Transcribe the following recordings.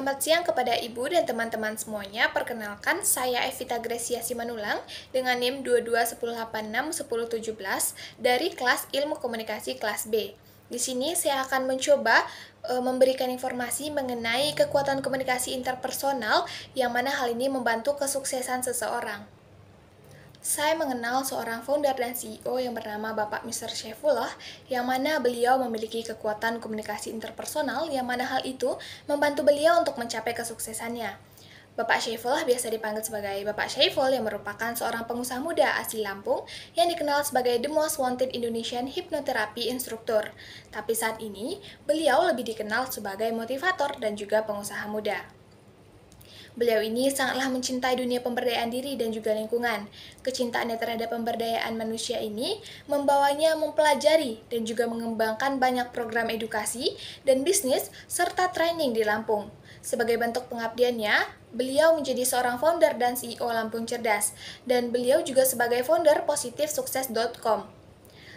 Selamat siang kepada Ibu dan teman-teman semuanya. Perkenalkan, saya Evita Gracia Simanulang dengan NIM 2210861017 dari kelas Ilmu Komunikasi kelas B. Di sini saya akan mencoba memberikan informasi mengenai kekuatan komunikasi interpersonal yang mana hal ini membantu kesuksesan seseorang. Saya mengenal seorang founder dan CEO yang bernama Bapak Mr. Syaifullah, yang mana beliau memiliki kekuatan komunikasi interpersonal, yang mana hal itu membantu beliau untuk mencapai kesuksesannya. Bapak Syaifullah biasa dipanggil sebagai Bapak Syaiful, yang merupakan seorang pengusaha muda asli Lampung yang dikenal sebagai The Most Wanted Indonesian Hypnotherapy Instructor. Tapi saat ini, beliau lebih dikenal sebagai motivator dan juga pengusaha muda. Beliau ini sangatlah mencintai dunia pemberdayaan diri dan juga lingkungan. Kecintaannya terhadap pemberdayaan manusia ini membawanya mempelajari dan juga mengembangkan banyak program edukasi dan bisnis serta training di Lampung. Sebagai bentuk pengabdiannya, beliau menjadi seorang founder dan CEO Lampung Cerdas, dan beliau juga sebagai founder positifsukses.com.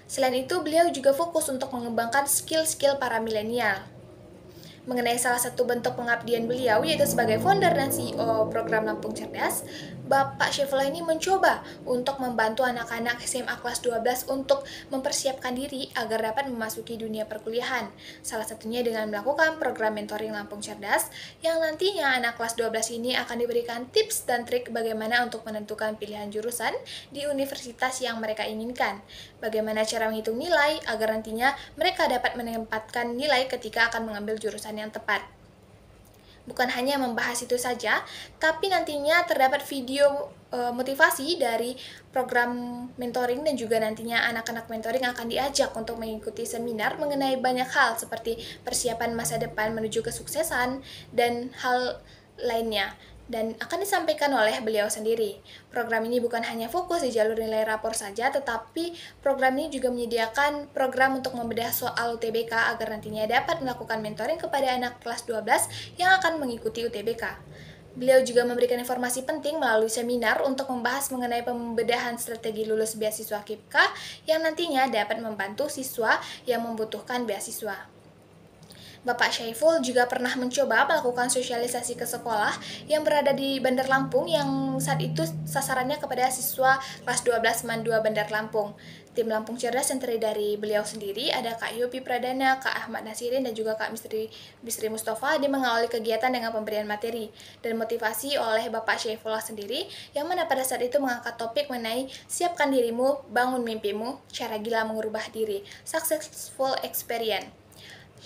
Selain itu, beliau juga fokus untuk mengembangkan skill-skill para milenial. Mengenai salah satu bentuk pengabdian beliau, yaitu sebagai founder dan CEO program Lampung Cerdas, Bapak Syaifullah ini mencoba untuk membantu anak-anak SMA kelas 12 untuk mempersiapkan diri agar dapat memasuki dunia perkuliahan. Salah satunya dengan melakukan program mentoring Lampung Cerdas, yang nantinya anak kelas 12 ini akan diberikan tips dan trik bagaimana untuk menentukan pilihan jurusan di universitas yang mereka inginkan. Bagaimana cara menghitung nilai agar nantinya mereka dapat menempatkan nilai ketika akan mengambil jurusan yang tepat. Bukan hanya membahas itu saja, tapi nantinya terdapat video motivasi dari program mentoring, dan juga nantinya anak-anak mentoring akan diajak untuk mengikuti seminar mengenai banyak hal seperti persiapan masa depan menuju kesuksesan dan hal lainnya, dan akan disampaikan oleh beliau sendiri. Program ini bukan hanya fokus di jalur nilai rapor saja, tetapi program ini juga menyediakan program untuk membedah soal UTBK agar nantinya dapat melakukan mentoring kepada anak kelas 12 yang akan mengikuti UTBK. Beliau juga memberikan informasi penting melalui seminar untuk membahas mengenai pembedahan strategi lulus beasiswa KIPK yang nantinya dapat membantu siswa yang membutuhkan beasiswa. Bapak Syaiful juga pernah mencoba melakukan sosialisasi ke sekolah yang berada di Bandar Lampung, yang saat itu sasarannya kepada siswa kelas 12 MAN 2 Bandar Lampung. Tim Lampung Cerdas yang terdiri dari beliau sendiri, ada Kak Yopi Pradana, Kak Ahmad Nasirin, dan juga Kak Bisri Mustafa, dia mengawali kegiatan dengan pemberian materi dan motivasi oleh Bapak Syaifullah sendiri, yang mana pada saat itu mengangkat topik mengenai siapkan dirimu, bangun mimpimu, cara gila mengubah diri, successful experience.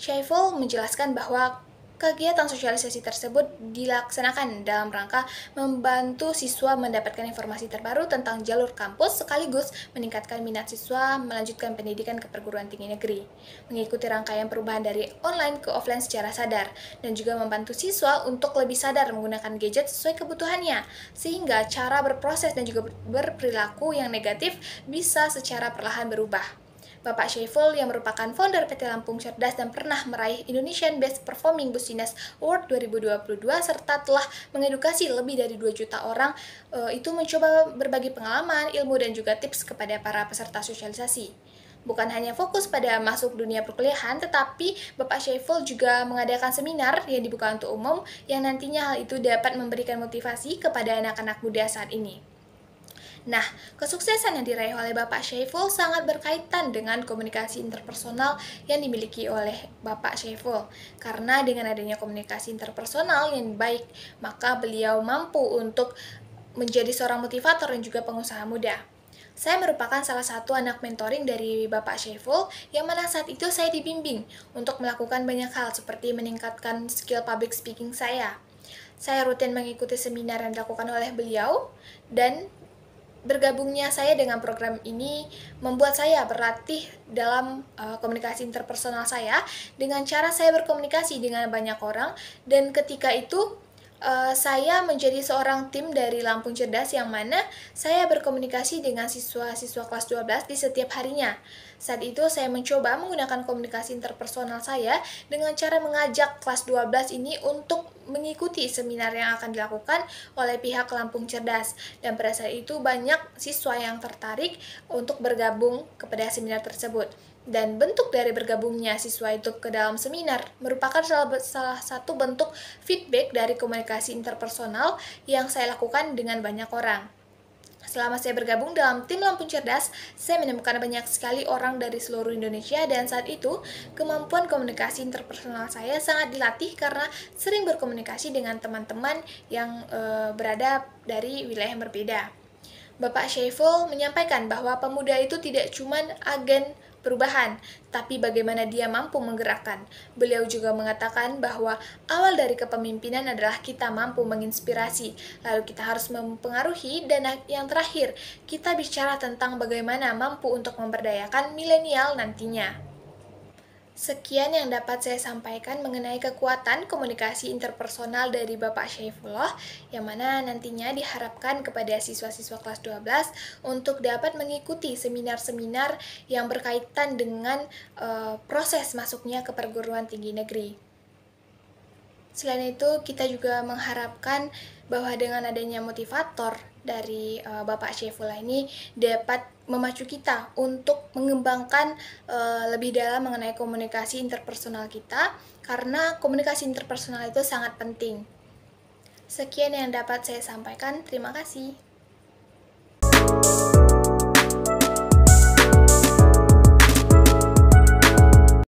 Syaiful menjelaskan bahwa kegiatan sosialisasi tersebut dilaksanakan dalam rangka membantu siswa mendapatkan informasi terbaru tentang jalur kampus, sekaligus meningkatkan minat siswa melanjutkan pendidikan ke perguruan tinggi negeri, mengikuti rangkaian perubahan dari online ke offline secara sadar, dan juga membantu siswa untuk lebih sadar menggunakan gadget sesuai kebutuhannya, sehingga cara berproses dan juga berperilaku yang negatif bisa secara perlahan berubah. Bapak Syaiful yang merupakan founder PT Lampung Cerdas dan pernah meraih Indonesian Best Performing Business Award 2022 serta telah mengedukasi lebih dari 2 juta orang, itu mencoba berbagi pengalaman, ilmu, dan juga tips kepada para peserta sosialisasi. Bukan hanya fokus pada masuk dunia perkuliahan, tetapi Bapak Syaiful juga mengadakan seminar yang dibuka untuk umum, yang nantinya hal itu dapat memberikan motivasi kepada anak-anak muda saat ini. Nah, kesuksesan yang diraih oleh Bapak Syaiful sangat berkaitan dengan komunikasi interpersonal yang dimiliki oleh Bapak Syaiful. Karena dengan adanya komunikasi interpersonal yang baik, maka beliau mampu untuk menjadi seorang motivator dan juga pengusaha muda. Saya merupakan salah satu anak mentoring dari Bapak Syaiful, yang mana saat itu saya dibimbing untuk melakukan banyak hal seperti meningkatkan skill public speaking saya. Saya rutin mengikuti seminar yang dilakukan oleh beliau, dan bergabungnya saya dengan program ini membuat saya berlatih dalam komunikasi interpersonal saya dengan cara saya berkomunikasi dengan banyak orang, dan ketika itu saya menjadi seorang tim dari Lampung Cerdas, yang mana saya berkomunikasi dengan siswa-siswa kelas 12 di setiap harinya. Saat itu saya mencoba menggunakan komunikasi interpersonal saya dengan cara mengajak kelas 12 ini untuk mengikuti seminar yang akan dilakukan oleh pihak Lampung Cerdas. Dan pada saat itu banyak siswa yang tertarik untuk bergabung kepada seminar tersebut. Dan bentuk dari bergabungnya siswa itu ke dalam seminar merupakan salah satu bentuk feedback dari komunikasi interpersonal yang saya lakukan dengan banyak orang. Selama saya bergabung dalam tim Lampung Cerdas, saya menemukan banyak sekali orang dari seluruh Indonesia dan saat itu kemampuan komunikasi interpersonal saya sangat dilatih karena sering berkomunikasi dengan teman-teman yang berada dari wilayah yang berbeda. Bapak Syaiful menyampaikan bahwa pemuda itu tidak cuma agen perubahan, tapi bagaimana dia mampu menggerakkan. Beliau juga mengatakan bahwa awal dari kepemimpinan adalah kita mampu menginspirasi, lalu kita harus mempengaruhi, dan yang terakhir, kita bicara tentang bagaimana mampu untuk memberdayakan milenial nantinya. Sekian yang dapat saya sampaikan mengenai kekuatan komunikasi interpersonal dari Bapak Syaifullah, yang mana nantinya diharapkan kepada siswa-siswa kelas 12 untuk dapat mengikuti seminar-seminar yang berkaitan dengan proses masuknya ke perguruan tinggi negeri. Selain itu, kita juga mengharapkan bahwa dengan adanya motivator dari Bapak Syaifullah ini dapat memacu kita untuk mengembangkan lebih dalam mengenai komunikasi interpersonal kita, karena komunikasi interpersonal itu sangat penting. Sekian yang dapat saya sampaikan. Terima kasih.